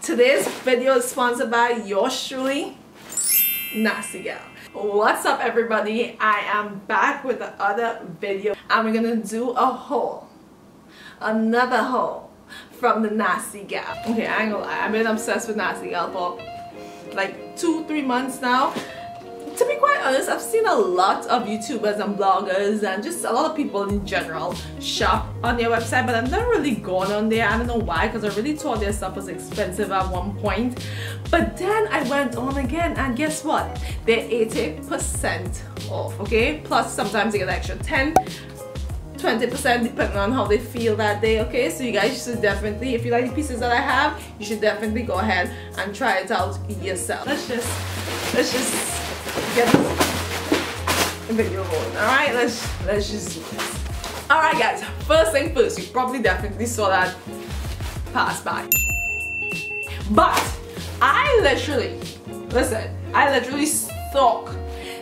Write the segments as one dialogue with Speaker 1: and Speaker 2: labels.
Speaker 1: Today's video is sponsored by yours truly, Nasty Gal. What's up everybody? I am back with the other video and we're gonna do a haul. Another haul from the Nasty Gal. Okay, I ain't gonna lie, I've been obsessed with Nasty Gal for like 2-3 months now. To be quite honest, I've seen a lot of YouTubers and bloggers and just a lot of people in general shop on their website, but I've never really gone on there. I don't know why, because I really thought their stuff was expensive at one point. But then I went on again and guess what? They're 80% off, okay? Plus sometimes they get extra 10-20% depending on how they feel that day, okay? So you guys should definitely, if you like the pieces that I have, you should definitely go ahead and try it out yourself. Let's just get this video rolling. Alright, let's just do this. Alright guys, first thing first, you probably definitely saw that pass by. But I literally stalk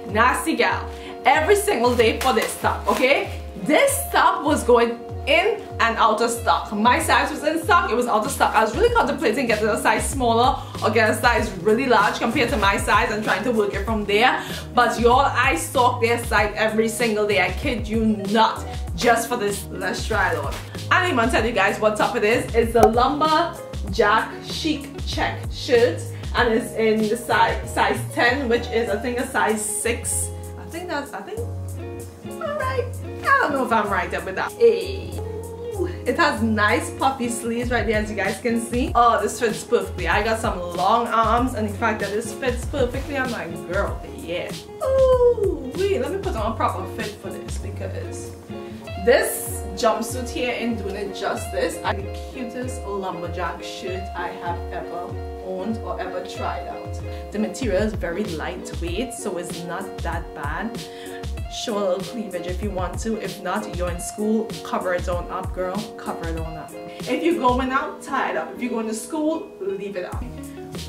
Speaker 1: Nasty Gal every single day for this stuff, okay? This stuff was going in and out of stock. My size was in stock, it was out of stock. I was really contemplating getting a size smaller or get a size really large compared to my size and trying to work it from there. But y'all, I stalk their site every single day. I kid you not. Just for this, let's try it on. I didn't even tell you guys what top it is. It's the Lumberjack Chic Check shirt and it's in the size 10, which is I think a size 6. Alright. I don't know if I'm right up with that. Hey. It has nice puffy sleeves right there, as you guys can see. Oh, this fits perfectly. I got some long arms and the fact that this fits perfectly, I'm like, girl, yeah. Ooh, wait, let me put on a proper fit for this because this jumpsuit here ain't doing it justice. The cutest lumberjack shirt I have ever owned or ever tried out. The material is very lightweight, so it's not that bad. Show a little cleavage if you want to. If not, you're in school, cover it on up, girl. Cover it on up. If you're going out, tie it up. If you're going to school, leave it up.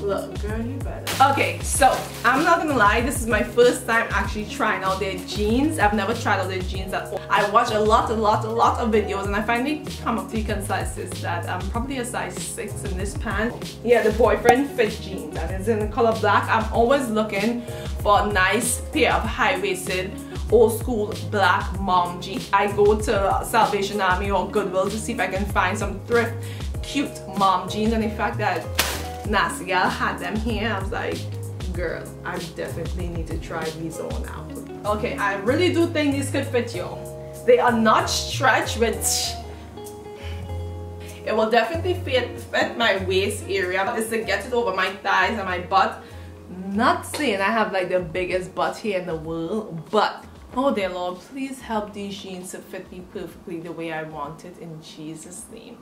Speaker 1: Look, girl, you better. Okay, so I'm not gonna lie, this is my first time actually trying out their jeans. I've never tried out their jeans at all. I watch a lot of videos and I finally come up to the consensus that I'm probably a size 6 in this pant. Yeah, the boyfriend fit jeans and it's in the color black. I'm always looking for a nice pair of high-waisted old school black mom jeans. I go to Salvation Army or Goodwill to see if I can find some thrift cute mom jeans, and the fact that Nasty Gal had them here, I was like, girl, I definitely need to try these on out. Okay, I really do think these could fit you. They are not stretch, which it will definitely fit my waist area. But it's to get it over my thighs and my butt. Not saying I have like the biggest butt here in the world, but oh dear Lord, please help these jeans to fit me perfectly the way I want it in Jesus' name.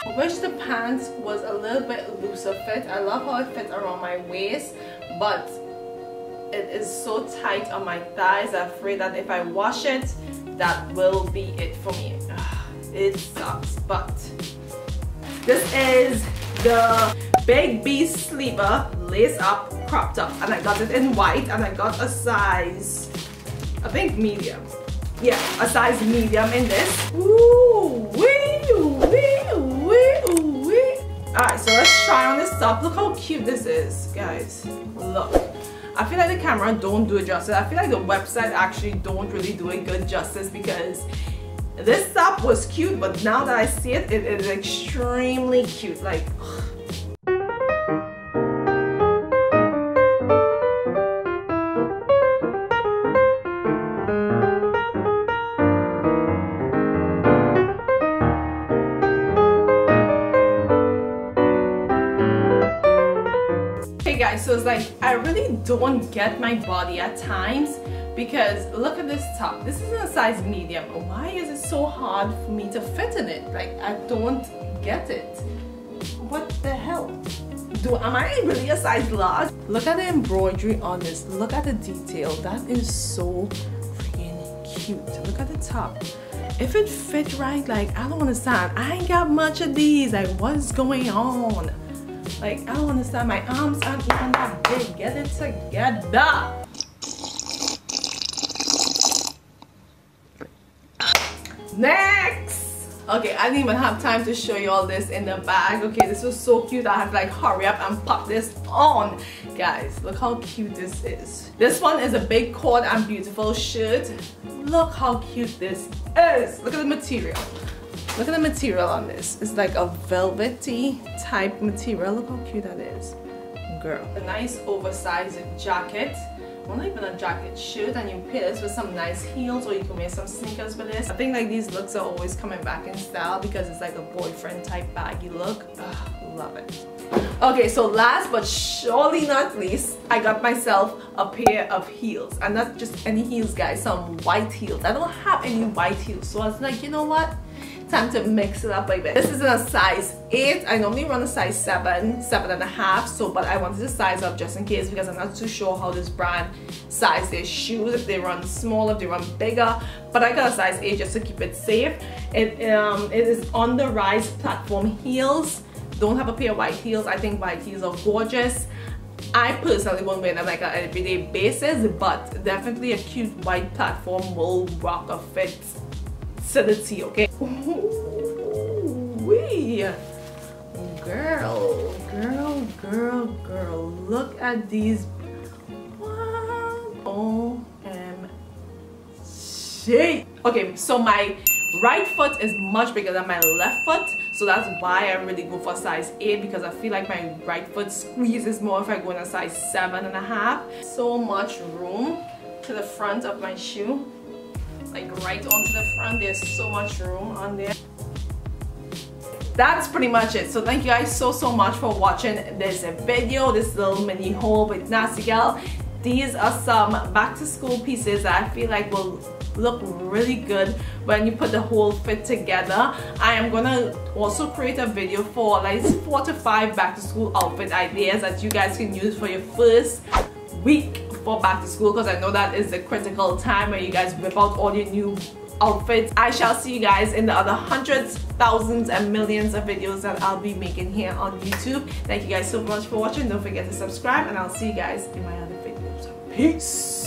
Speaker 1: I wish the pants was a little bit looser fit. I love how it fits around my waist, but it is so tight on my thighs. I'm afraid that if I wash it, that will be it for me. It sucks, but this is the Big B sleeper lace up crop top and I got it in white and I got a size, I think medium. Yeah, a size medium in this. Ooh, wee, wee, wee, wee. Alright, so let's try on this top. Look how cute this is, guys. Look. I feel like the camera don't do it justice. I feel like the website actually don't really do it good justice because this top was cute, but now that I see it, it is extremely cute. Like, guys, so it's like I really don't get my body at times because look at this top. This is a size medium. Why is it so hard for me to fit in it? Like, I don't get it. What the hell? Am I really a size large? Look at the embroidery on this. Look at the detail. That is so freaking cute. Look at the top. If it fit right, like, I don't understand. I ain't got much of these. Like, what's going on? Like, I don't understand. My arms aren't even that big. Get it together. next. Okay, I didn't even have time to show you all this in the bag. Okay, this was so cute. I had to like hurry up and pop this on. Guys, look how cute this is. This one is a big cord and beautiful shirt. Look how cute this is. Look at the material. Look at the material on this. It's like a velvety type material. Look how cute that is. Girl. A nice oversized jacket. Well, not even a jacket, shirt, and you pair this with some nice heels, or you can wear some sneakers with this. I think like these looks are always coming back in style because it's like a boyfriend type baggy look. Ugh, love it. Okay, so last but surely not least, I got myself a pair of heels, and not just any heels, guys, some white heels. I don't have any white heels, so I was like, you know what? Time to mix it up a bit. This is in a size 8. I normally run a size 7, 7.5, so but I wanted to size up just in case because I'm not too sure how this brand size their shoes, if they run small, if they run bigger, but I got a size 8 just to keep it safe. It is on the rise platform heels. Don't have a pair of white heels. I think white heels are gorgeous. I personally won't wear them like on an everyday basis, but definitely a cute white platform will rock a fit to the T, okay? Ooh-wee. Girl, girl, girl, girl, look at these. Wow. OMG. Okay, so my right foot is much bigger than my left foot, so that's why I really go for size 8, because I feel like my right foot squeezes more if I go in a size 7.5. So much room to the front of my shoe. Like right onto the front, there's so much room on there. That's pretty much it. So thank you guys so much for watching this video, this little mini haul with Nasty Gal. These are some back to school pieces that I feel like will look really good when you put the whole fit together. I am gonna also create a video for like 4 to 5 back to school outfit ideas that you guys can use for your first week for back to school, because I know that is the critical time where you guys whip out all your new outfits. I shall see you guys in the other hundreds, thousands, and millions of videos that I'll be making here on YouTube. Thank you guys so much for watching. Don't forget to subscribe, and I'll see you guys in my other videos. Peace.